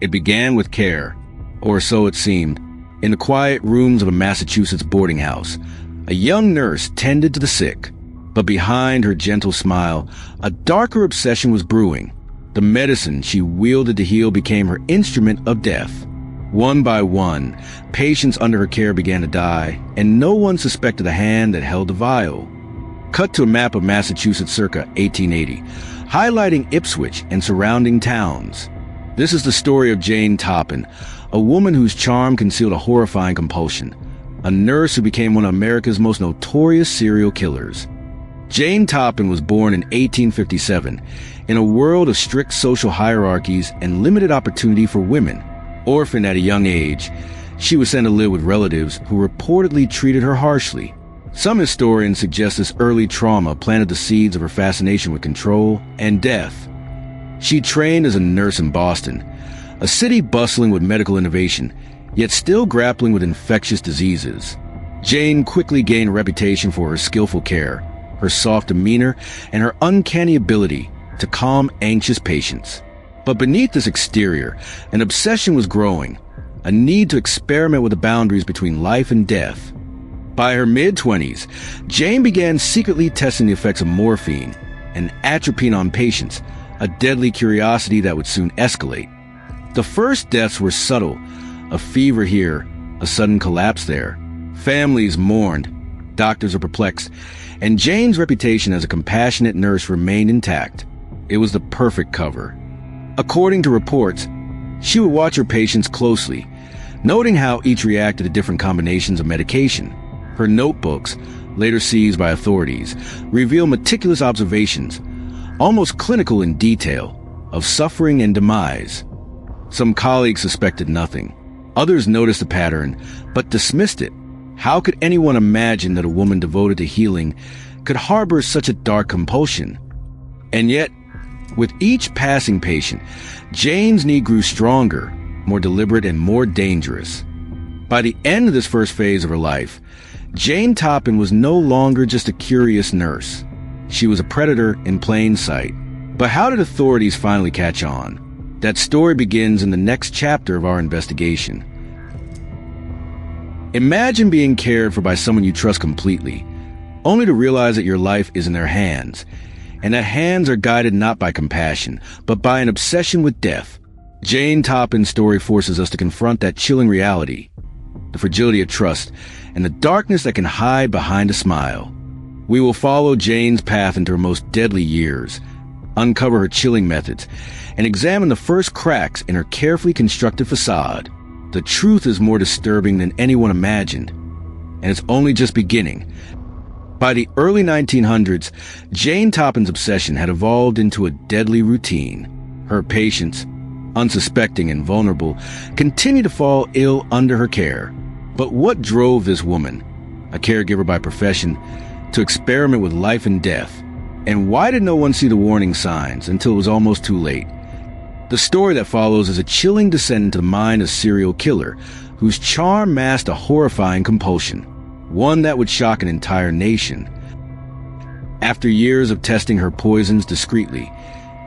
It began with care, or so it seemed, in the quiet rooms of a Massachusetts boarding house. A young nurse tended to the sick, but behind her gentle smile, a darker obsession was brewing. The medicine she wielded to heal became her instrument of death. One by one, patients under her care began to die, and no one suspected the hand that held the vial. Cut to a map of Massachusetts circa 1880, highlighting Ipswich and surrounding towns. This is the story of Jane Toppan, a woman whose charm concealed a horrifying compulsion, a nurse who became one of America's most notorious serial killers. Jane Toppan was born in 1857 in a world of strict social hierarchies and limited opportunity for women. Orphaned at a young age, she was sent to live with relatives who reportedly treated her harshly. Some historians suggest this early trauma planted the seeds of her fascination with control and death. She trained as a nurse in Boston, a city bustling with medical innovation, yet still grappling with infectious diseases. Jane quickly gained a reputation for her skillful care, her soft demeanor, and her uncanny ability to calm anxious patients. But beneath this exterior, an obsession was growing, a need to experiment with the boundaries between life and death. By her mid-20s, Jane began secretly testing the effects of morphine and atropine on patients, a deadly curiosity that would soon escalate. The first deaths were subtle, a fever here, a sudden collapse there. Families mourned, doctors were perplexed, and Jane's reputation as a compassionate nurse remained intact. It was the perfect cover. According to reports, she would watch her patients closely, noting how each reacted to different combinations of medication. Her notebooks, later seized by authorities, reveal meticulous observations, almost clinical in detail, of suffering and demise. Some colleagues suspected nothing. Others noticed the pattern, but dismissed it. How could anyone imagine that a woman devoted to healing could harbor such a dark compulsion? And yet, with each passing patient, Jane's need grew stronger, more deliberate, and more dangerous. By the end of this first phase of her life, Jane Toppan was no longer just a curious nurse. She was a predator in plain sight. But how did authorities finally catch on? That story begins in the next chapter of our investigation. Imagine being cared for by someone you trust completely, only to realize that your life is in their hands, and that hands are guided not by compassion, but by an obsession with death. Jane Toppan's story forces us to confront that chilling reality, the fragility of trust, and the darkness that can hide behind a smile. We will follow Jane's path into her most deadly years, uncover her chilling methods, and examine the first cracks in her carefully constructed facade. The truth is more disturbing than anyone imagined, and it's only just beginning. By the early 1900s, Jane Toppan's obsession had evolved into a deadly routine. Her patients, unsuspecting and vulnerable, continued to fall ill under her care. But what drove this woman, a caregiver by profession, to experiment with life and death? And why did no one see the warning signs until it was almost too late? The story that follows is a chilling descent into the mind of a serial killer whose charm masked a horrifying compulsion, one that would shock an entire nation. After years of testing her poisons discreetly,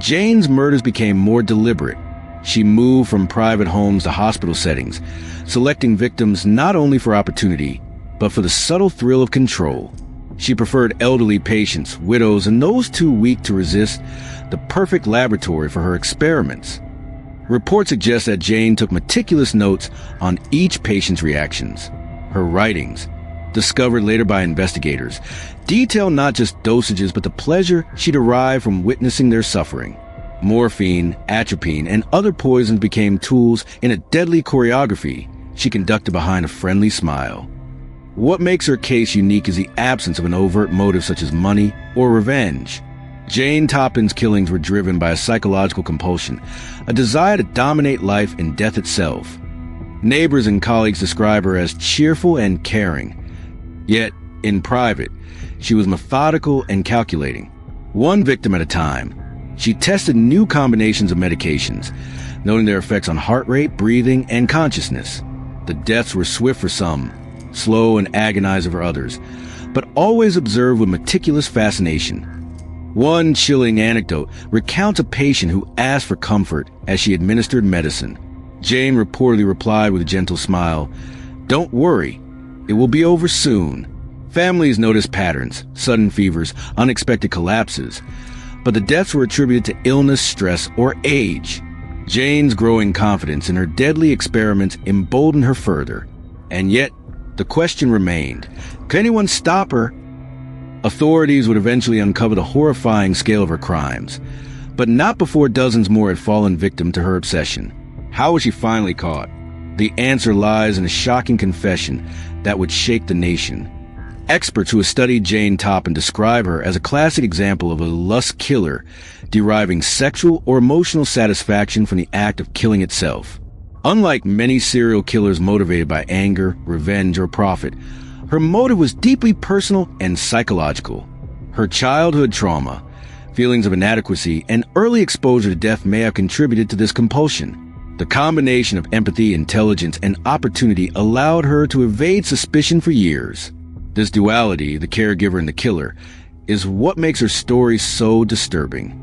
Jane's murders became more deliberate. She moved from private homes to hospital settings, selecting victims not only for opportunity, but for the subtle thrill of control. She preferred elderly patients, widows, and those too weak to resist, the perfect laboratory for her experiments. Reports suggest that Jane took meticulous notes on each patient's reactions. Her writings, discovered later by investigators, detail not just dosages but the pleasure she derived from witnessing their suffering. Morphine, atropine, and other poisons became tools in a deadly choreography she conducted behind a friendly smile. What makes her case unique is the absence of an overt motive such as money or revenge. Jane Toppan's killings were driven by a psychological compulsion, a desire to dominate life and death itself. Neighbors and colleagues describe her as cheerful and caring. Yet, in private, she was methodical and calculating. One victim at a time, she tested new combinations of medications, noting their effects on heart rate, breathing, and consciousness. The deaths were swift for some, slow and agonizing for others, but always observed with meticulous fascination. One chilling anecdote recounts a patient who asked for comfort as she administered medicine. Jane reportedly replied with a gentle smile, "Don't worry, it will be over soon." Families noticed patterns, sudden fevers, unexpected collapses, but the deaths were attributed to illness, stress, or age. Jane's growing confidence in her deadly experiments emboldened her further. And yet, the question remained, could anyone stop her? Authorities would eventually uncover the horrifying scale of her crimes, but not before dozens more had fallen victim to her obsession. How was she finally caught? The answer lies in a shocking confession that would shake the nation. Experts who have studied Jane Toppan describe her as a classic example of a lust killer deriving sexual or emotional satisfaction from the act of killing itself. Unlike many serial killers motivated by anger, revenge, or profit, her motive was deeply personal and psychological. Her childhood trauma, feelings of inadequacy, and early exposure to death may have contributed to this compulsion. The combination of empathy, intelligence, and opportunity allowed her to evade suspicion for years. This duality, the caregiver and the killer, is what makes her story so disturbing.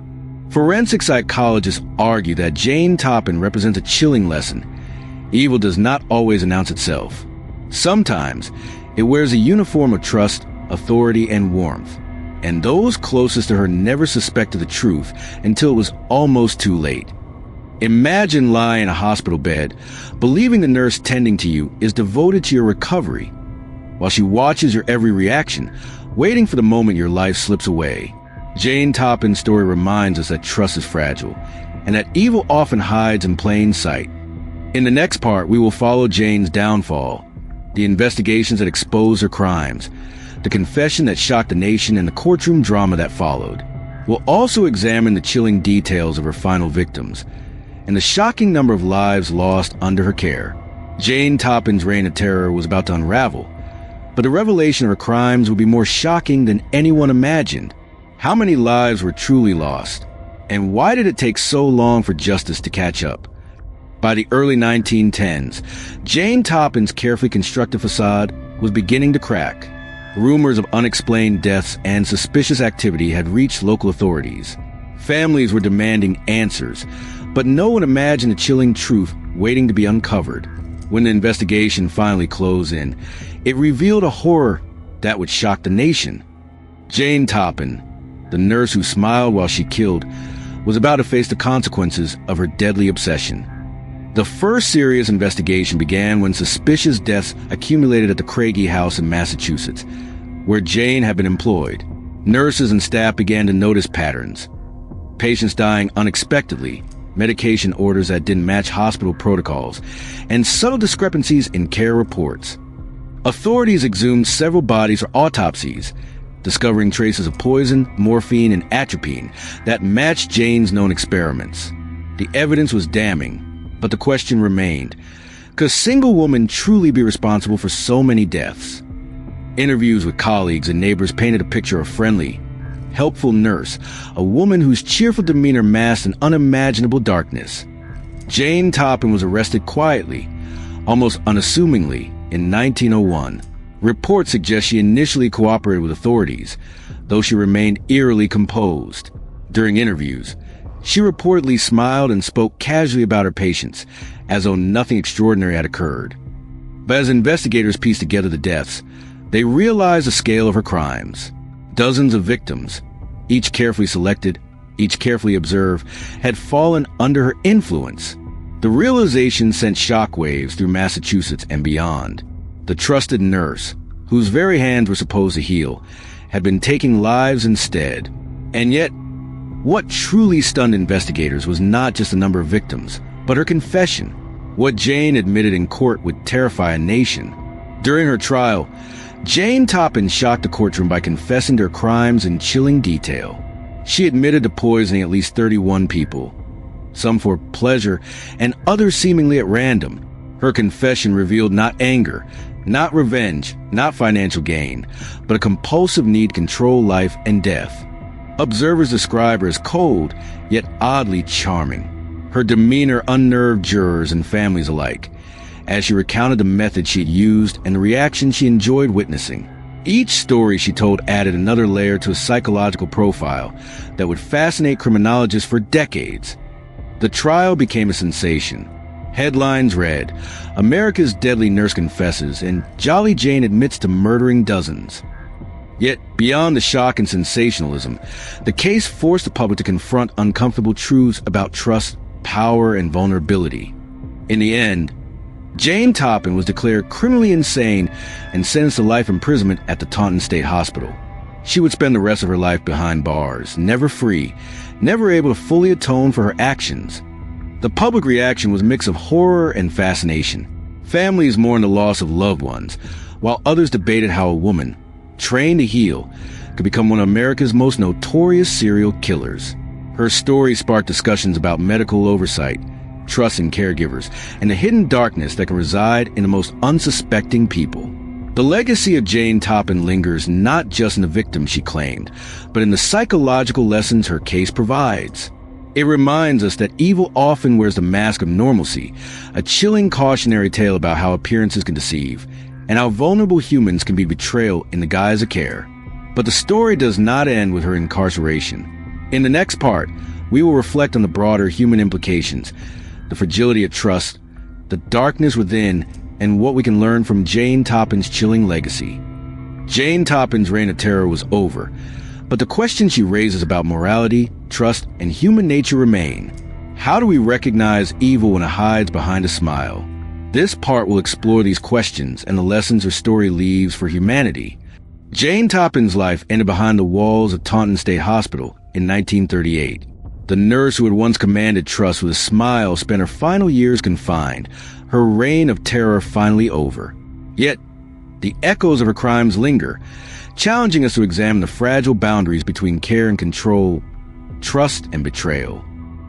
Forensic psychologists argue that Jane Toppan represents a chilling lesson. Evil does not always announce itself. Sometimes, it wears a uniform of trust, authority, and warmth. And those closest to her never suspected the truth until it was almost too late. Imagine lying in a hospital bed, believing the nurse tending to you is devoted to your recovery, while she watches your every reaction, waiting for the moment your life slips away. Jane Toppan's story reminds us that trust is fragile, and that evil often hides in plain sight. In the next part, we will follow Jane's downfall, the investigations that expose her crimes, the confession that shocked the nation, and the courtroom drama that followed. We'll also examine the chilling details of her final victims, and the shocking number of lives lost under her care. Jane Toppan's reign of terror was about to unravel, but the revelation of her crimes would be more shocking than anyone imagined. How many lives were truly lost? And why did it take so long for justice to catch up? By the early 1910s, Jane Toppan's carefully constructed facade was beginning to crack. Rumors of unexplained deaths and suspicious activity had reached local authorities. Families were demanding answers, but no one imagined the chilling truth waiting to be uncovered. When the investigation finally closed in, it revealed a horror that would shock the nation. Jane Toppan, the nurse who smiled while she killed, was about to face the consequences of her deadly obsession. The first serious investigation began when suspicious deaths accumulated at the Craigie House in Massachusetts, where Jane had been employed. Nurses and staff began to notice patterns. Patients dying unexpectedly, medication orders that didn't match hospital protocols, and subtle discrepancies in care reports. Authorities exhumed several bodies for autopsies, discovering traces of poison, morphine, and atropine that matched Jane's known experiments. The evidence was damning, but the question remained, could a single woman truly be responsible for so many deaths? Interviews with colleagues and neighbors painted a picture of a friendly, helpful nurse, a woman whose cheerful demeanor masked an unimaginable darkness. Jane Toppan was arrested quietly, almost unassumingly, in 1901. Reports suggest she initially cooperated with authorities, though she remained eerily composed. During interviews, she reportedly smiled and spoke casually about her patients, as though nothing extraordinary had occurred. But as investigators pieced together the deaths, they realized the scale of her crimes. Dozens of victims, each carefully selected, each carefully observed, had fallen under her influence. The realization sent shockwaves through Massachusetts and beyond. The trusted nurse, whose very hands were supposed to heal, had been taking lives instead. And yet, what truly stunned investigators was not just the number of victims, but her confession. What Jane admitted in court would terrify a nation. During her trial, Jane Toppan shocked the courtroom by confessing to her crimes in chilling detail. She admitted to poisoning at least 31 people, some for pleasure and others seemingly at random. Her confession revealed not anger, not revenge, not financial gain, but a compulsive need to control life and death. Observers describe her as cold, yet oddly charming. Her demeanor unnerved jurors and families alike, as she recounted the methods she had used and the reaction she enjoyed witnessing. Each story she told added another layer to a psychological profile that would fascinate criminologists for decades. The trial became a sensation. Headlines read, "America's Deadly Nurse Confesses," and Jolly Jane admits to murdering dozens. Yet, beyond the shock and sensationalism, the case forced the public to confront uncomfortable truths about trust, power, and vulnerability. In the end, Jane Toppan was declared criminally insane and sentenced to life imprisonment at the Taunton State Hospital. She would spend the rest of her life behind bars, never free, never able to fully atone for her actions. The public reaction was a mix of horror and fascination. Families mourned the loss of loved ones, while others debated how a woman, trained to heal, could become one of America's most notorious serial killers. Her story sparked discussions about medical oversight, trust in caregivers, and the hidden darkness that can reside in the most unsuspecting people. The legacy of Jane Toppan lingers not just in the victims she claimed, but in the psychological lessons her case provides. It reminds us that evil often wears the mask of normalcy, a chilling cautionary tale about how appearances can deceive, and how vulnerable humans can be betrayal in the guise of care. But the story does not end with her incarceration. In the next part, we will reflect on the broader human implications, the fragility of trust, the darkness within, and what we can learn from Jane Toppan's chilling legacy. Jane Toppan's reign of terror was over, but the questions she raises about morality, trust, and human nature remain. How do we recognize evil when it hides behind a smile? This part will explore these questions and the lessons her story leaves for humanity. Jane Toppan's life ended behind the walls of Taunton State Hospital in 1938. The nurse who had once commanded trust with a smile spent her final years confined, her reign of terror finally over. Yet, the echoes of her crimes linger, challenging us to examine the fragile boundaries between care and control, trust and betrayal.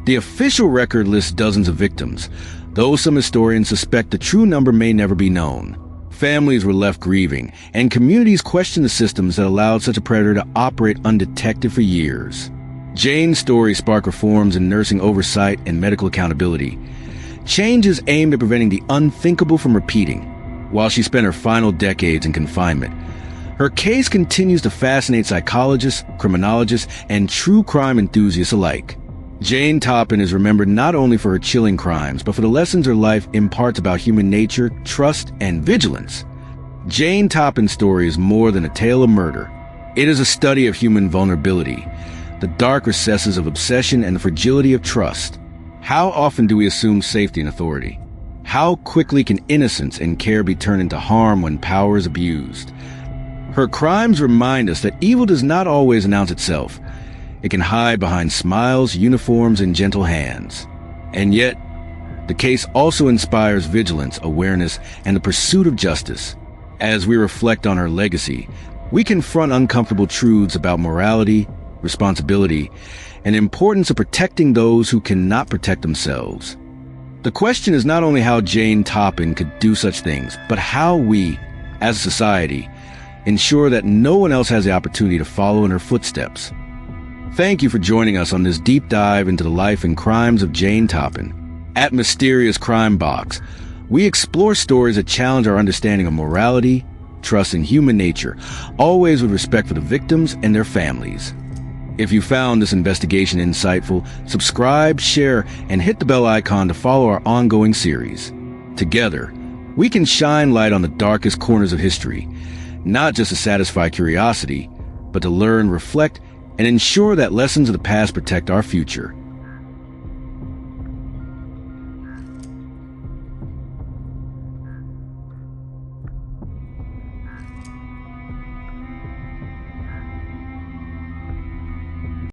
The official record lists dozens of victims, though some historians suspect the true number may never be known. Families were left grieving, and communities questioned the systems that allowed such a predator to operate undetected for years. Jane's story sparked reforms in nursing oversight and medical accountability, changes aimed at preventing the unthinkable from repeating. While she spent her final decades in confinement, her case continues to fascinate psychologists, criminologists, and true crime enthusiasts alike. Jane Toppan is remembered not only for her chilling crimes, but for the lessons her life imparts about human nature, trust, and vigilance. Jane Toppan's story is more than a tale of murder. It is a study of human vulnerability, the dark recesses of obsession, and the fragility of trust. How often do we assume safety and authority? How quickly can innocence and care be turned into harm when power is abused? Her crimes remind us that evil does not always announce itself. It can hide behind smiles, uniforms, and gentle hands. And yet, the case also inspires vigilance, awareness, and the pursuit of justice. As we reflect on her legacy, we confront uncomfortable truths about morality, responsibility, and the importance of protecting those who cannot protect themselves. The question is not only how Jane Toppan could do such things, but how we, as a society, ensure that no one else has the opportunity to follow in her footsteps. Thank you for joining us on this deep dive into the life and crimes of Jane Toppan. At Mysterious Crime Box, we explore stories that challenge our understanding of morality, trust, and human nature, always with respect for the victims and their families. If you found this investigation insightful, subscribe, share, and hit the bell icon to follow our ongoing series. Together, we can shine light on the darkest corners of history, not just to satisfy curiosity, but to learn, reflect, and ensure that lessons of the past protect our future.